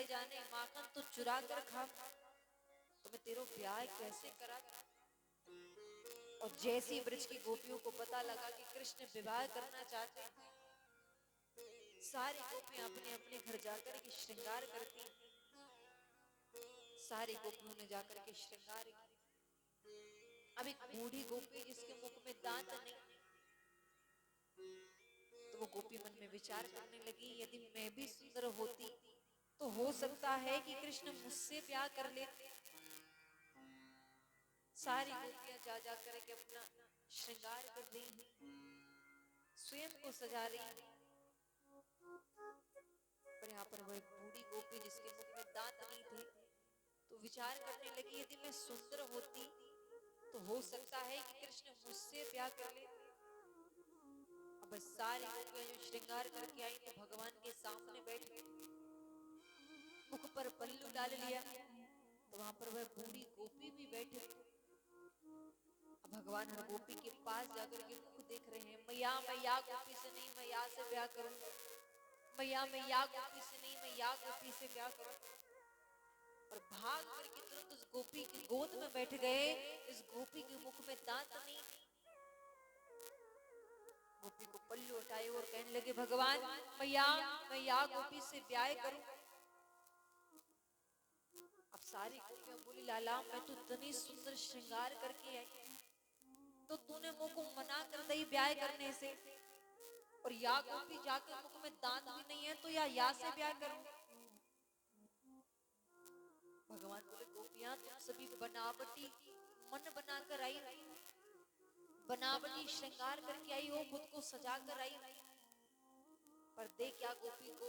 न जाने माखन तो चुरा कर खा, तो मैं तेरो ब्याह कैसे करा। और जैसी ब्रज की गोपियों को पता लगा कि कृष्ण विवाह करना चाहते हैं, सारी गोपियां अपने अपने घर जाकर के श्रृंगार करती। सारी गोपियों ने जाकर के श्रृंगार किया। अब एक बूढ़ी गोपी जिसके मुख में दांत नहीं, तो वो गोपी मन में विचार करने लगी, यदि मैं भी सुंदर होती तो हो सकता है कि कृष्ण मुझसे ब्याह कर ले। सारी गोपियां जा जा करके अपना श्रृंगार कर रही, स्वयं को सजा रही। पर यहाँ पर वह बूढ़ी गोपी जिसके मुख में दांत नहीं थे, तो विचार करने लगी, यदि मैं सुंदर होती तो हो सकता है कि कृष्ण मुझसे ब्याह कर ले। अब सारी गोपियां जो श्रृंगार करके आई तो भगवान के सामने बैठ गई, मुख पर पल्लू डाल लिया। तो वहां पर वह बूढ़ी गोपी भी बैठे। अब भगवान हर गोपी के पास जाकर के मुख देख रहे हैं, मैया मैं या गोपी से नहीं, मैं या से ब्याह करूं। मैया मैं या गोपी से नहीं, मैं या गोपी से ब्याह करूं। और भाग करके तुरंत उस गोपी की गोद में बैठ गए। इस गोपी के मुख में दांत नहीं। गोपी को पल्लू उठाए और कहने लगे, भगवान मैया मैं या गोपी से ब्याह करूं। अब सारी गोपियां बोली, लाला मैं तो इतनी सुंदर श्रृंगार करके आई, तो तूने मुझ को मना कर दी ब्याह करने से। और या गोपी जाकर मुख में दांत भी नहीं है, तो या से ब्याह करूं। भगवान बोले, गोपियां तुम सभी बनावटी मन बनाकर आई, बनावटी श्रृंगार करके आई हो, खुद को सजा कर आई। पर देख या गोपी को,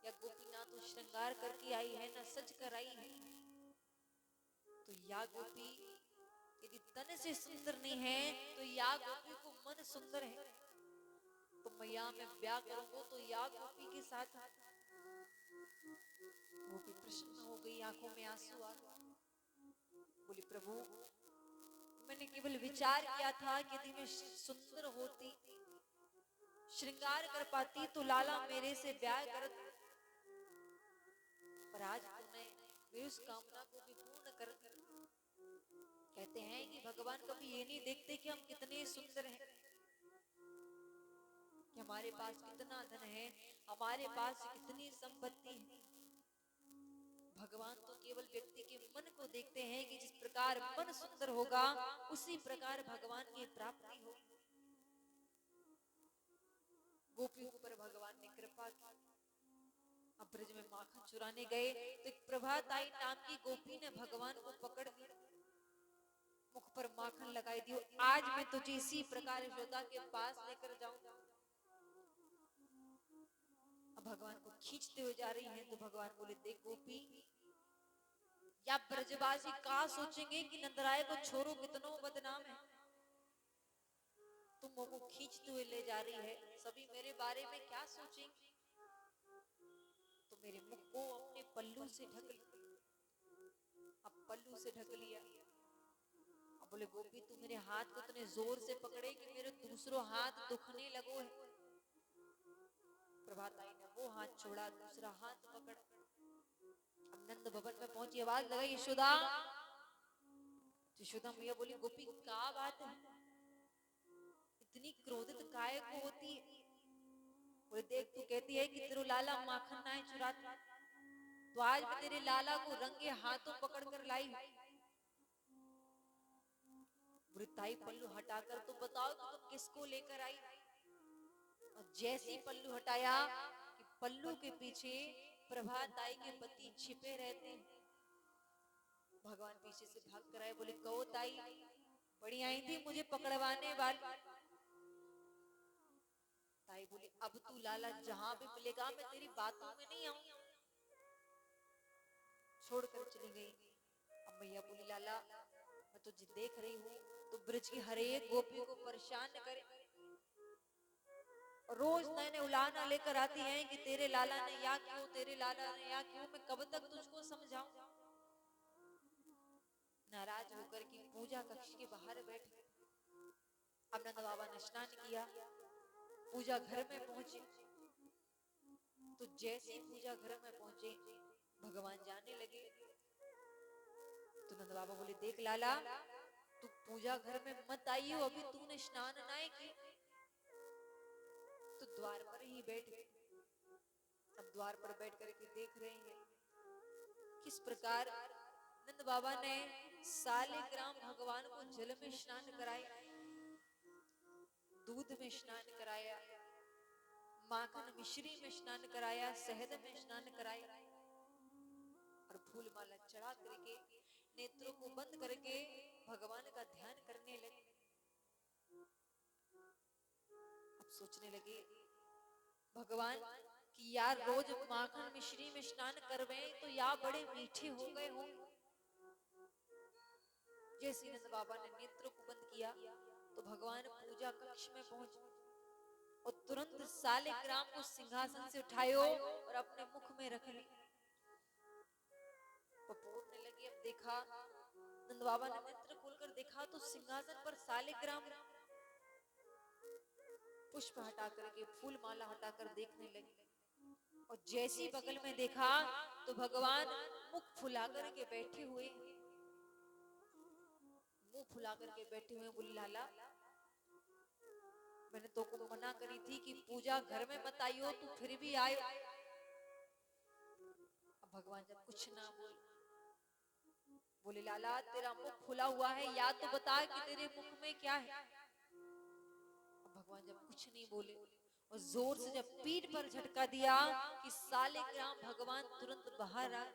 या गोपी ना तो श्रृंगार करके आई है ना सज कर आई है। तो या गोपी यदि तन से सुंदर नहीं है, तो या गोपी को मन सुंदर है। तो मैया मैं ब्याह करूंगा तो या गोपी के साथ। गोपी प्रसन्न हो गई, आंखों में आंसू आ गए। बोली, प्रभु मैंने केवल विचार किया था कि यदि मैं सुंदर होती, श्रृंगार कर पाती, तो लाला मेरे से ब्याह कर। पर आज तूने मेरी उस कामना को भी पूर्ण कर। कहते हैं कि भगवान कभी ये नहीं देखते कि हम कितने सुंदर हैं, कि हमारे पास कितना धन है, हमारे पास कितनी संपत्ति है। भगवान तो केवल व्यक्ति के मन को देखते हैं कि जिस प्रकार मन सुंदर होगा, उसी प्रकार भगवान की प्राप्ति होगी। गोपियों के ऊपर भगवान ने कृपा की। अब ब्रज में माखन चुराने गए तो एक प्रभाताई नाम की गोपी ने भगवान को पकड़ लिया, मुख पर माखन लगाई दियो, आज मैं तुझे इसी प्रकार यशोदा के पास लेकर जाऊंगा। अब भगवान को खींचते हुए जा रही हैं, तो भगवान बोले, देख गोपी, या ब्रजवासी का सोचेंगे कि नंदराय को छोरो कितनो बदनाम है। तुम वो खींचते हुए ले जा रही है, सभी मेरे बारे में क्या सोचेंगे। तो मेरे मुख को अपने पल्लू से ढक लिया। अब पल्लू से ढक लिया। अब बोले, गोपी तू मेरे हाथ को इतने जोर से पकड़े कि मेरे दूसरों हाथ दुखने लगो है। प्रभात आई ने वो हाथ छोड़ा, दूसरा हाथ पकड़। अब नंद भवन में पहुंची, आवाज लगाई, यशोदा। यशोदा मैया बोली, गोपी क्या बात है, इतनी क्रोधित काहे को होती है। बोले, देख तू कहती है कि तेरे लाला माखन ना चुराता, तो आज मैं तेरे लाला को रंगे हाथों पकड़ कर लाई। बोले, ताई पल्लू हटाकर तो बताओ कि तुम किसको लेकर आई। और जैसे पल्लू हटाया कि पल्लू के पीछे प्रभात ताई के पति छिपे रहते हैं। भगवान पीछे से भाग कर आए, बोले, कहो ताई बड़ी आई थी मुझे पकड़वाने वाली। ताई बोली, अब तू लाला जहां भी मिलेगा मैं तेरी बातों में नहीं आऊंगी। छोड़कर चली गई। अब मैया बोली, लाला मैं तुझे देख रही हूँ तो ब्रज की हर एक गोपी को परेशान करे, रोज नए नए उलाहना लेकर आती हैं कि तेरे लाला ने या क्यों, तेरे लाला ने या क्यों। मैं कब तक तुझको समझाऊं। नाराज होकर की पूजा कक्ष के बाहर बैठे। अब नंद बाबा ने स्नान किया, पूजा घर में पहुंचे। तो जैसे पूजा घर में पहुंचे, भगवान जाने लगे तो नंद बाबा बोले, देख लाला, तू पूजा घर में मत आई हो, अभी तूने स्नान नहीं की तो द्वार पर ही बैठ। अब द्वार पर बैठ करके देख रहे हैं किस प्रकार नंद बाबा ने सालिग्राम भगवान को जल में स्नान कराया, दूध में स्नान कराया, माखन मिश्री में स्नान कराया, शहद में स्नान कराया और फूल माला चढ़ा करके नेत्रों को बंद करके भगवान का ध्यान करने लगे। अब सोचने लगे भगवान कि यार रोज माखन मिश्री में स्नान करवे तो या बड़े मीठे हो गए हो। जैसे नंद बाबा ने नेत्रों को बंद किया तो भगवान पूजा कक्ष में पहुंचे और तुरंत सालिग्राम को सिंहासन से उठायो और अपने मुख में रख ली। पपोरने लगी। अब देखा नंद बाबा ने नेत्र खोलकर देखा तो सिंहासन पर सालिग्राम पुष्प हटा करके फूल माला हटाकर देखने लगी और जैसी बगल में देखा तो भगवान मुख फुला करके बैठे हुए, मुंह फुला करके बैठे हुए। बोली लाला, मैंने तो को मना करी थी कि पूजा घर में मत आइयो, तू फिर भी आयो। अब भगवान जब कुछ ना बोले लाला तेरा मुख खुला हुआ है, या तो बता कि तेरे मुख में क्या है। अब भगवान जब कुछ नहीं बोले और जोर से जब पीठ पर झटका दिया कि सालिग्राम भगवान तुरंत बाहर आए।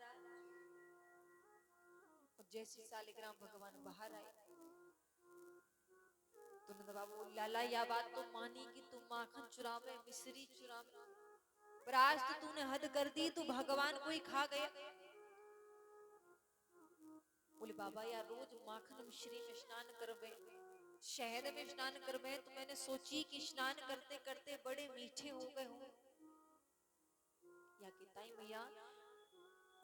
और जैसे सालिग्राम भगवान बाहर आए तो नंद बाबा बोले लाला यह बात तो मानी कि तुम माखन चुरावे, मिश्री चुरावे, पर आज तो तूने हद कर दी, तू भगवान को ही खा गया। बोले बाबा यार रोज माखन मिश्री में स्नान करवे, शहद में स्नान करवे, तो मैंने सोची कि स्नान करते करते बड़े मीठे हो गए होंगे। या किताई मैया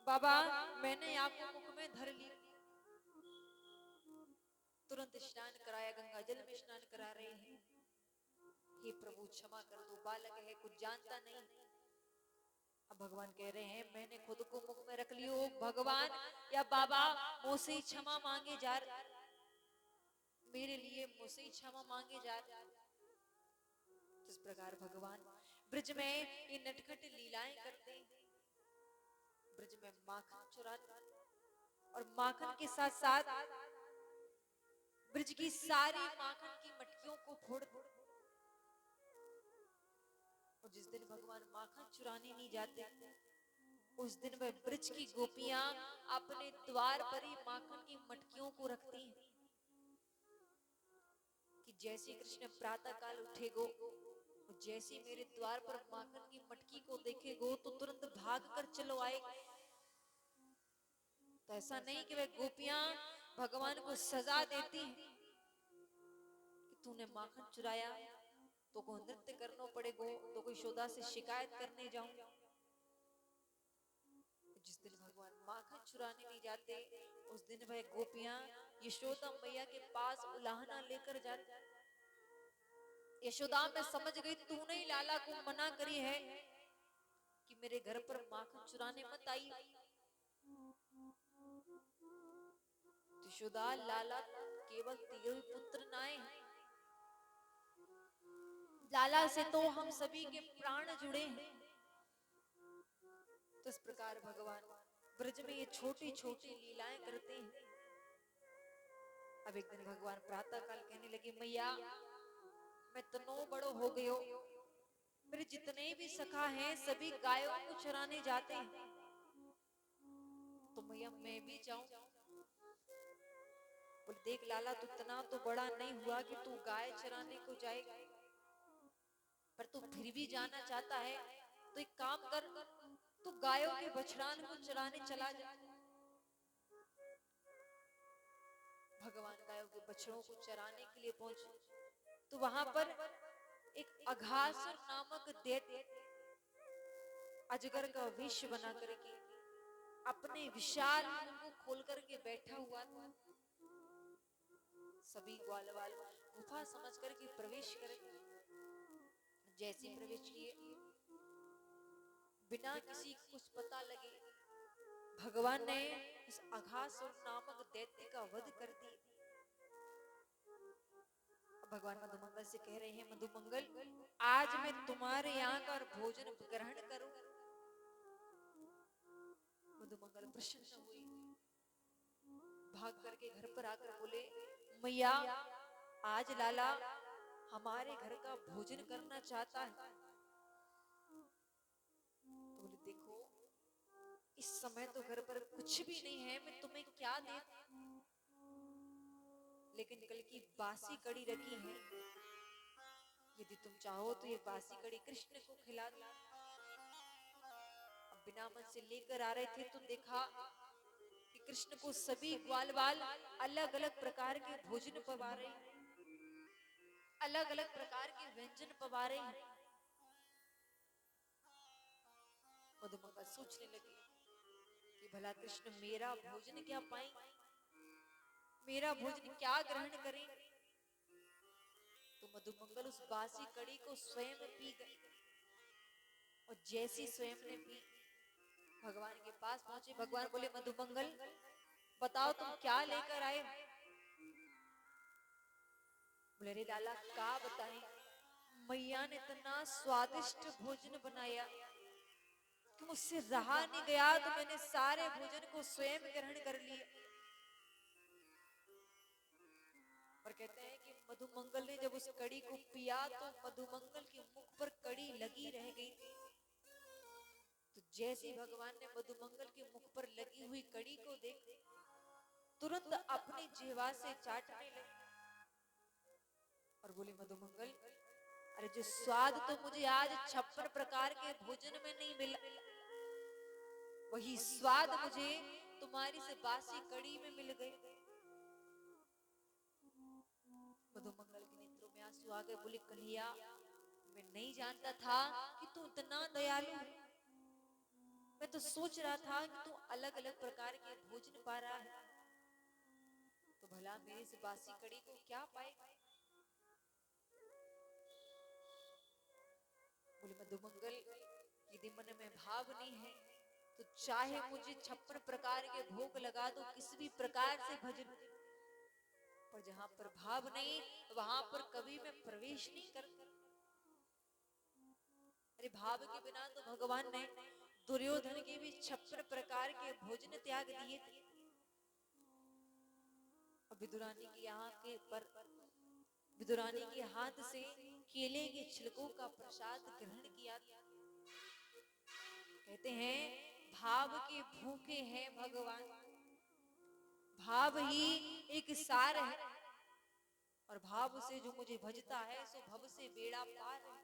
बाबा मैंने आपको मुख में धर ली, तुरंत स्नान कराया, गंगा जल में स्नान करा रहे हैं। हे प्रभु क्षमा कर दो, बालक है कुछ जानता नहीं। अब भगवान कह रहे हैं मैंने खुद को मुख में रख लियो, भगवान या बाबा मुझसे क्षमा मांगे जा, मेरे लिए मुझसे क्षमा मांगे जा। जिस प्रकार भगवान ब्रज में ये नटखट लीलाएं करते, ब्रज में माखन चुराते और माखन के साथ साथ ब्रज की सारी माखन की मटकियों को फोड़ दो। और जिस दिन भगवान माखन चुराने नहीं जाते उस दिन वह ब्रज की गोपियां अपने द्वार पर ही माखन की मटकियों को रखती हैं कि जैसे कृष्ण प्रातः काल उठेगो, जैसे मेरे द्वार पर माखन की मटकी को देखेगो तो तुरंत भाग कर चलो आए। तो ऐसा नहीं कि वह गोपियां भगवान को सजा देती हैं कि तूने माखन चुराया तो को नृत्य करना पड़ेगा, तो कोई यशोदा से शिकायत करने जाऊं। जिस दिन भगवान माखन चुराने नहीं जाते उस दिन वह गोपियां यशोदा मैया के पास उलाहना लेकर जाती। यशोदा मैं समझ गई तूने ही लाला को मना करी है कि मेरे घर पर माखन चुराने मत आई। यशोदा लाला केवल तेरे पुत्र नाए, लाला से तो हम सभी के प्राण जुड़े हैं। तो इस प्रकार भगवान ब्रज में ये छोटी छोटी लीलाएं करते हैं। अब एक दिन भगवान प्रातः काल कहने लगे मैया मैं तनो बड़ो हो गयो, मेरे जितने भी सखा हैं सभी गायों को चराने जाते हैं, तो मैया मैं भी जाऊं। बोले देख लाला तू इतना तो बड़ा नहीं हुआ कि तू गाय चराने को जाएगा, पर तू फिर भी जाना चाहता है तो एक काम कर, तू गायों के बछड़ान को चराने चला जा। भगवान गायों के बछड़ों को चराने के लिए पहुंचे तो वहां पर एक अघासुर नामक दैत्य अजगर का विष बना करके अपने विशाल मुंह को खोल करके बैठा हुआ था। सभी ग्वाल वाल गुफा समझ करके प्रवेश करे, जैसे प्रवेश किए बिना किसी कुछ पता लगे भगवान ने इस अघासुर नामक दैत्य का वध कर दिया। भगवान मधुमंगल से कह रहे हैं, मधुमंगल आज मैं तुम्हारे यहाँ का भोजन ग्रहण करूं। मधुमंगल प्रसन्न हुई, भाग करके घर पर आकर बोले, मैया आज लाला हमारे घर का भोजन करना चाहता है। तो बोले, देखो इस समय तो घर पर कुछ भी नहीं है, मैं तुम्हें क्या दे, लेकिन कल की बासी कड़ी रखी है, यदि तुम चाहो तो ये बासी कड़ी कृष्ण को खिला दो। अब बिना मन से लेकर आ रहे थे तो देखा कि कृष्ण को सभी ग्वाल बाल अलग अलग प्रकार के भोजन पवा रहे, अलग अलग प्रकार के व्यंजन पवा रहे हैं। मधुमंगल सोचने लगी कि भला कृष्ण मेरा भोजन क्या पाएंगे, मेरा भोजन क्या ग्रहण करें। तो मधुमंगल उस बासी कड़ी को स्वयं पी गई, और जैसी स्वयं ने पी भगवान के पास पहुंचे। भगवान बोले, मधुमंगल बताओ तुम क्या लेकर आए। बोले, रे लाला क्या बताएं, मैया ने इतना स्वादिष्ट भोजन बनाया कि मुझसे रहा नहीं गया, तो मैंने सारे भोजन को स्वयं ग्रहण कर लिया। और कहते हैं कि मधुमंगल ने जब उस कड़ी को पिया तो मधुमंगल के मुख पर कड़ी लगी रह गई थी। तो जैसे भगवान ने मधुमंगल के मुख पर लगी हुई कड़ी को देख तुरंत अपनी जिह्वा से चाटने लगे और बोले, मधुमंगल अरे जो स्वाद तो मुझे आज 56 प्रकार के भोजन में नहीं मिला, वही स्वाद मुझे तुम्हारी से बासी कड़ी में मिल गए। मधुमंगल के नेत्रों में आंसू आ गए। बोले, कन्हैया मैं नहीं जानता था कि तू इतना दयालु है। मैं तो सोच रहा था कि तू अलग अलग प्रकार के भोजन पा रहा है, तो भला मेरी से बासी कड़ी को क्या पाएगा। बोले, मधुमंगल यदि मन में भाव नहीं है तो चाहे मुझे 56 प्रकार के भोग लगा दो, किसी भी प्रकार से भजन, पर जहां पर भाव नहीं वहां पर कभी मैं प्रवेश नहीं करता। अरे भाव के बिना तो भगवान ने दुर्योधन के भी 56 प्रकार के भोजन त्याग दिए थे। अब विदुरानी की आंख के पर विदुरानी के हाथ से केले के छिलकों का प्रसाद ग्रहण किया था। कहते हैं भाव के भूखे हैं भगवान, भाव ही एक सार है, और भाव से जो मुझे भजता है सो भव से बेड़ा पार है।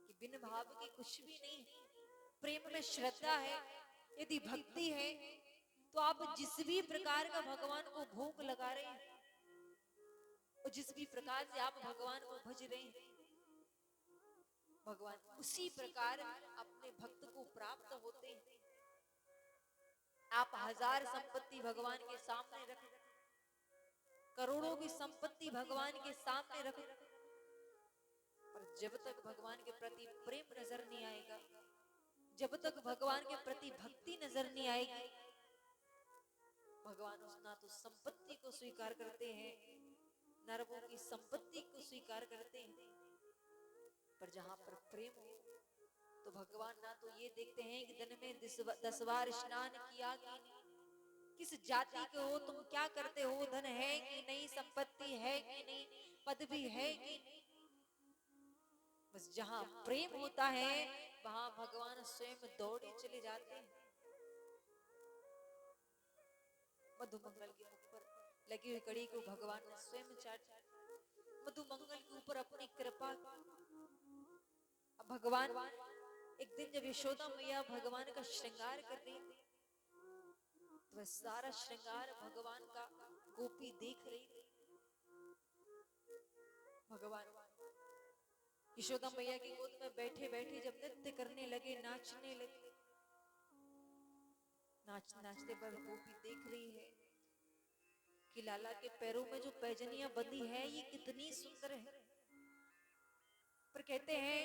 कि बिन भाव के कुछ भी नहीं। प्रेम में श्रद्धा है, यदि भक्ति है, तो आप जिस भी प्रकार का भगवान को भोग लगा रहे हैं और जिस भी प्रकार से आप भगवान को भज रहे हैं, भगवान उसी प्रकार अपने भक्त को प्राप्त होते हैं। आप 1000 संपत्ति भगवान के सामने रख, करोड़ों की संपत्ति भगवान के सामने रख, पर जब तक भगवान के प्रति प्रेम नजर नहीं आएगा, जब तक भगवान के प्रति भक्ति नजर नहीं आएगी, भगवान उस ना तो संपत्ति को स्वीकार करते हैं, नरकों की संपत्ति को स्वीकार करते हैं। पर जहां पर प्रेम हो तो भगवान ना तो ये देखते हैं कि दिन में 10 बार स्नान किया कि नहीं, किस जाति के हो, तुम क्या करते हो, धन है कि नहीं, संपत्ति है कि नहीं, पदवी है कि नहीं। बस जहां प्रेम होता है वहां भगवान स्वयं दौड़े चले जाते हैं। मधुमंगल के मुख पर लगी हुई कड़ी को भगवान ने स्वयं चाटा, मधुमंगल के ऊपर अपनी कृपा। अब भगवान एक दिन जब यशोदा मैया भगवान का श्रृंगार कर रही थी, तो वह सारा श्रृंगार भगवान का गोपी देख रही थी। भगवान यशोदा मैया की गोद में बैठे बैठे जब नृत्य करने लगे, नाचने लगे, नाचते पर गोपी देख रही है कि लाला के पैरों में जो पैजनियां बंधी है ये कितनी सुंदर है। पर कहते हैं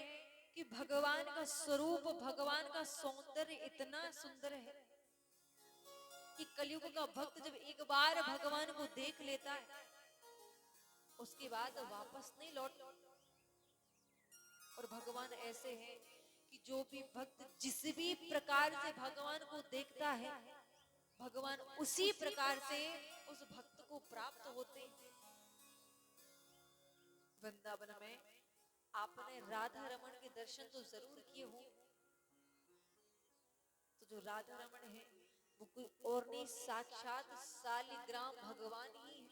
कि भगवान का स्वरूप, भगवान का सौंदर्य इतना सुंदर है कि कलयुग का भक्त जब एक बार भगवान को देख लेता है उसके बाद वापस नहीं लौट। और भगवान ऐसे हैं कि जो भी भक्त जिस भी प्रकार से भगवान को देखता है भगवान उसी प्रकार से उस भक्त को प्राप्त होते हैं। वृंदावन में आपने राधा रमण के दर्शन तो जरूर किए हों। तो जो राधा रमण है वो कोई और नहीं, साक्षात शालिग्राम भगवान ही है।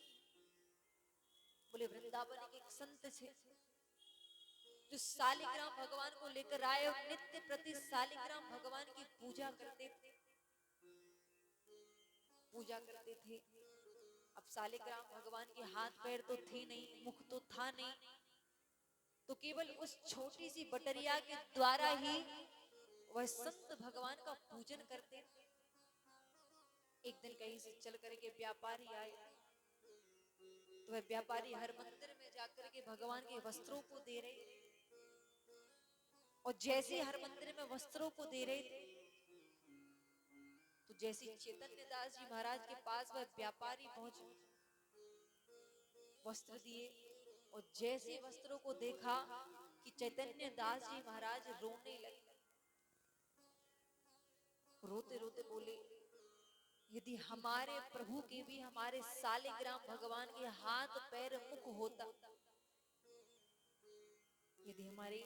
बोले वृंदावन के एक संत थे जो शालिग्राम भगवान को लेकर आए और नित्य प्रति शालिग्राम भगवान की पूजा करते थे। अब शालिग्राम भगवान के हाथ पैर तो थे नहीं, मुख तो था नहीं, तो केवल उस छोटी सी बटरिया के द्वारा ही वह संत भगवान का पूजन करते। एक दिन कहीं से चल करके व्यापारी आए तो वह व्यापारी हर मंदिर में जाकर के भगवान के वस्त्रों को दे रहे, और जैसे हर मंदिर में वस्त्रों को दे रहे थे तो जैसे चैतन्य दास जी महाराज के पास वह व्यापारी पहुंचे, वस्त्र दिए, और जैसे वस्त्रों को देखा कि चैतन्य दास जी महाराज रोने लगे। रोते रोते बोले यदि हमारे प्रभु के भी हमारे शालिग्राम भगवान के हाथ पैर मुख होता, यदि हमारे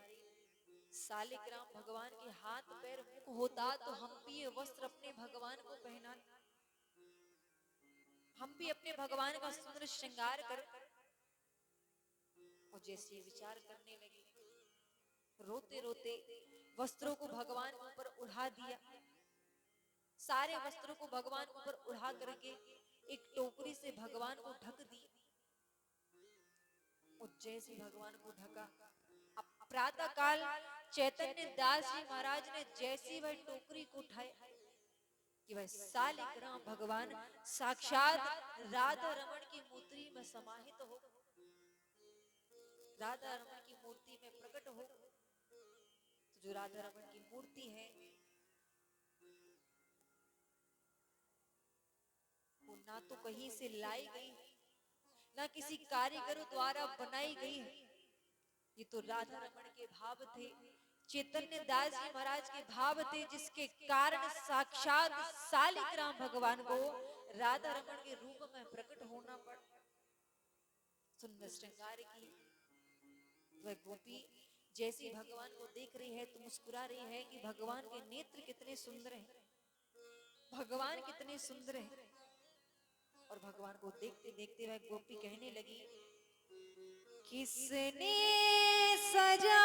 शालिग्राम भगवान के हाथ पैर मुख होता तो हम भी ये वस्त्र अपने भगवान को पहना, हम भी अपने भगवान का सुंदर श्रृंगार कर। और जैसे विचार करने लगे रोते रोते वस्त्रों को भगवान के ऊपर उड़ा दिया, सारे वस्त्रों को भगवान के ऊपर उड़ा करके एक टोकरी से भगवान को ढक दिया। और जैसे भगवान को ढका, अब प्रातः काल चैतन्य दास जी महाराज ने जैसी वह टोकरी को उठाया कि वह शालिग्राम भगवान साक्षात राधा रमण की मूर्ति में समाहित हो, राधा रमण की मूर्ति में प्रकट हो। तो जो राधा रमण की मूर्ति है वो ना तो कहीं से लाई गई, ना किसी कारीगर द्वारा बनाई गई है, ये तो राधा रमण के भाव थे, चैतन्य दास जी महाराज के भाव थे, जिसके कारण साक्षात शालिग्राम भगवान को राधा रमण के रूप में प्रकट होना पड़ा। सुंदर श्रृंगार की वह गोपी जैसी भगवान को देख रही है तो मुस्कुरा रही है कि भगवान के नेत्र कितने सुंदर हैं, भगवान कितने सुंदर हैं। और भगवान को देखते देखते वह गोपी कहने लगी किसने सजा